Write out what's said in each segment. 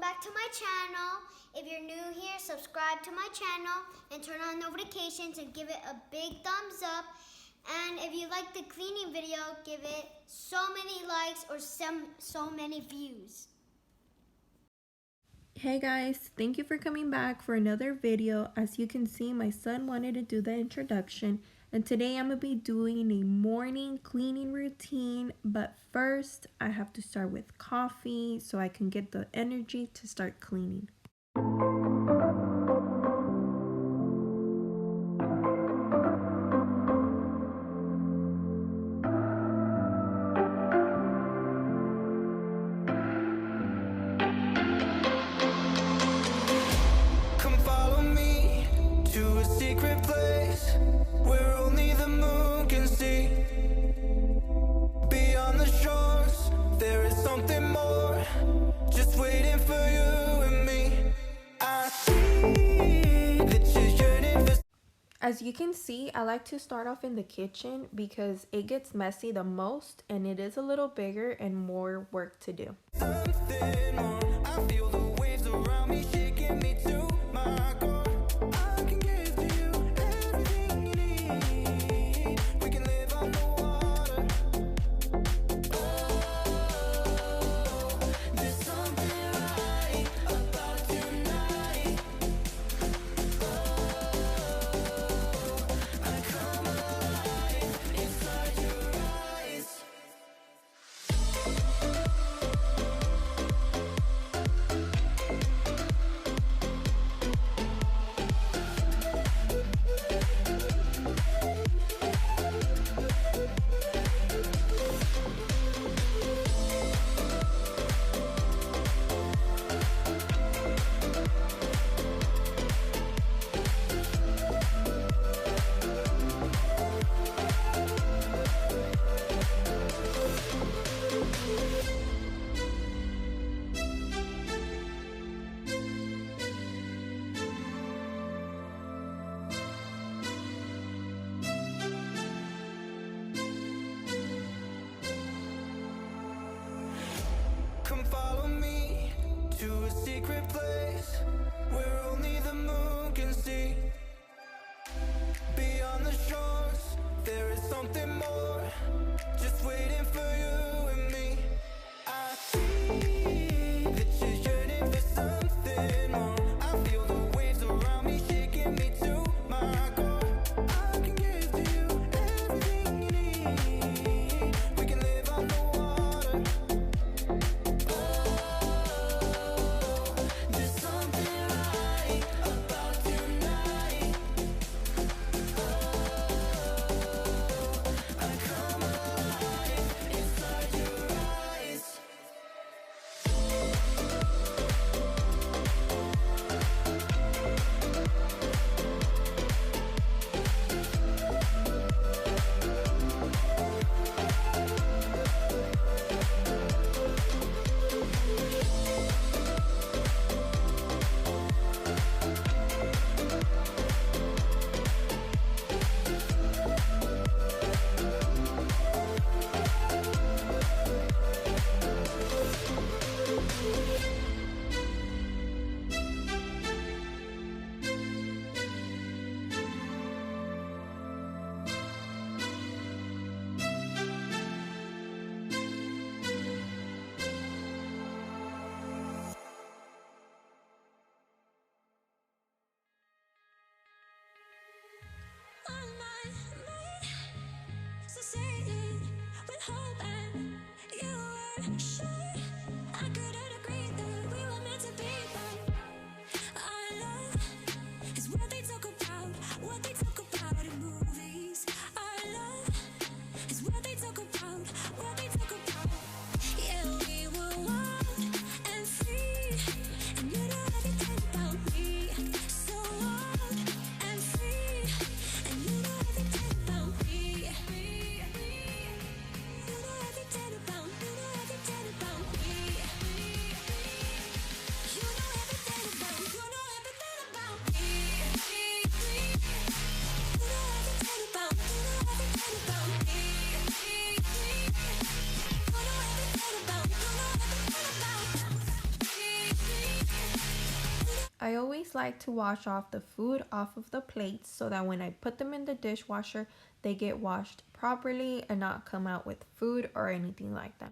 back to my channel. If you're new here, subscribe to my channel and turn on notifications and give it a big thumbs up. And if you like the cleaning video, give it so many likes or so many views. Hey guys, thank you for coming back for another video. As you can see, my son wanted to do the introduction, and today I'm going to be doing a morning cleaning routine. But first, I have to start with coffee so I can get the energy to start cleaning. As you can see, I like to start off in the kitchen because it gets messy the most and it is a little bigger and more work to do. I always like to wash off the food off of the plates so that when I put them in the dishwasher, they get washed properly and not come out with food or anything like that.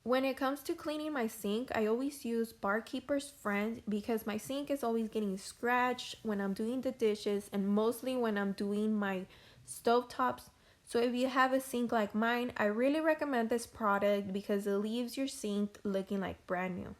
When it comes to cleaning my sink, I always use Barkeeper's Friend because my sink is always getting scratched when I'm doing the dishes and mostly when I'm doing my stovetops. So if you have a sink like mine, I really recommend this product because it leaves your sink looking like brand new.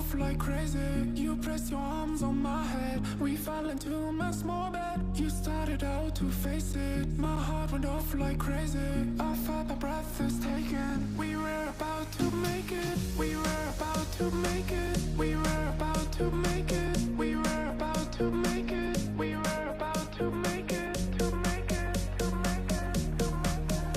off like crazy. You pressed your arms on my head. We fell into a small bed. You started out to face it. My heart went off like crazy. I felt my breath is taken. We were about to make it. We were about to make it. We were about to make it. We were about to make it. We were about to make it. To make it. To make it. To make it.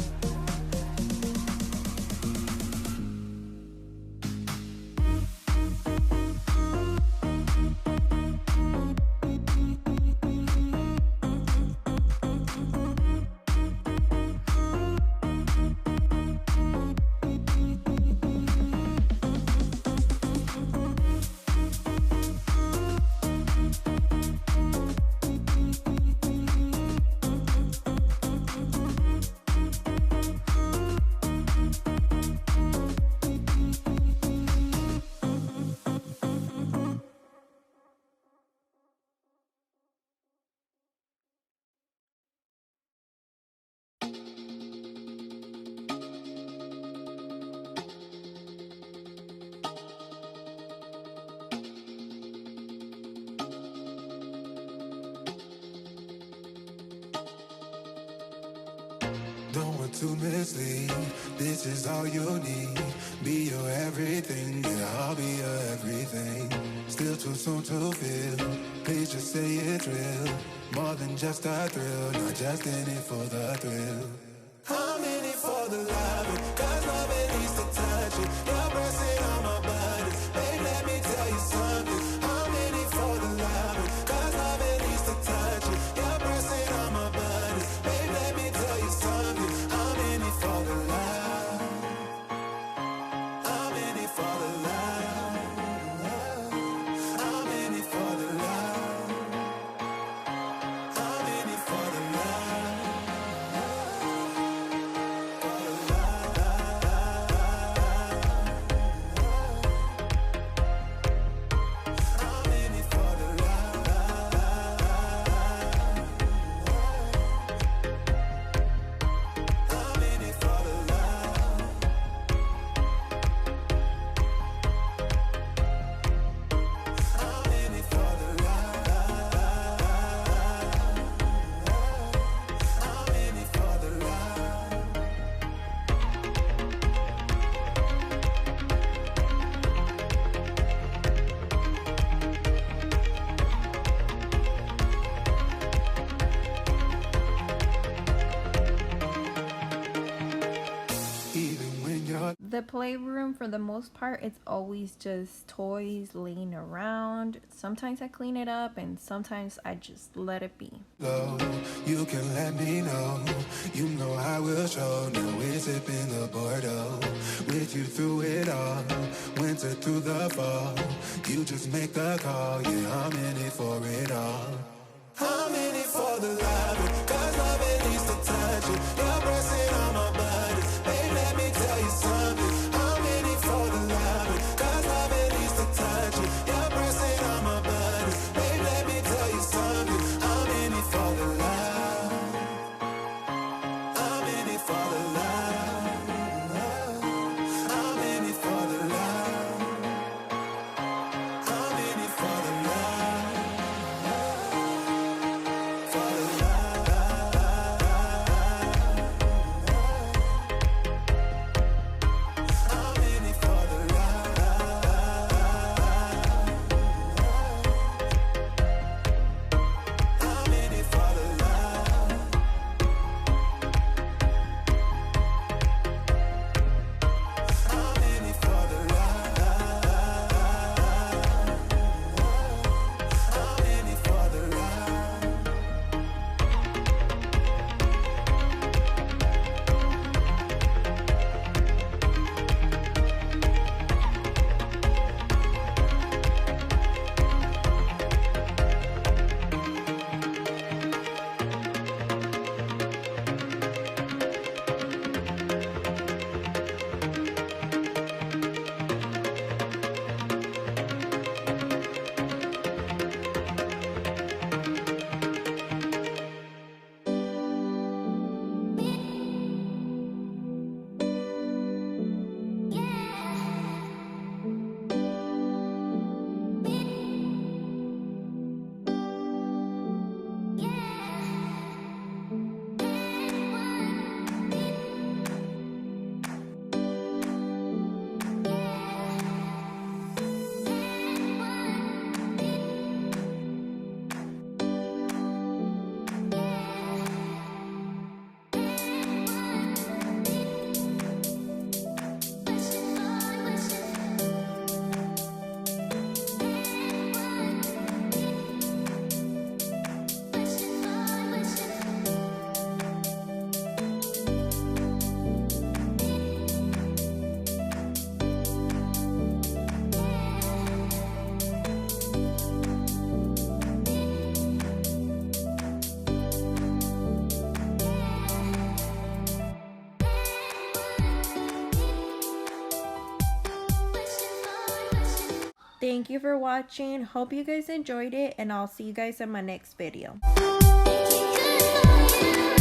Don't want to mislead, this is all you need. Be your everything, yeah, I'll be your everything. Still too soon to feel, please just say it's real. More than just a thrill, not just in it for the thrill. I'm in it for the love, cause love it needs to touch it. You're pressing on my buttons, babe, let me tell you something. I'm in it for the love, cause love it needs to touch it. You're pressing on my buttons, babe, let me tell you something. I'm in it for the love. I'm in it for the love. I'm in it for the love. I'm in it for the love. I'm in it for the love. I'm in it for the love. I'm in it for the love. I'm in it for the love. Even when you're The playroom, for the most part, it's always just toys laying around. Sometimes I clean it up and sometimes I just let it be. low, you can let me know. You know I will show. Now we're sipping the Bordeaux. With you through it all, winter through the fall. You just make the call. Yeah, I'm in it for it all. I'm in it for the love, cause love it needs to touch it. You're pressing on my buttons, babe, let me tell you something. I'm in it for the love, cause love it needs to touch it. You're pressing on my buttons, babe, let me tell you something. I'm in it for the love. I'm in it for the love. I'm in it for the love. I'm in it for the love. For the love. Thank you for watching. Hope you guys enjoyed it, and I'll see you guys in my next video. Good for you.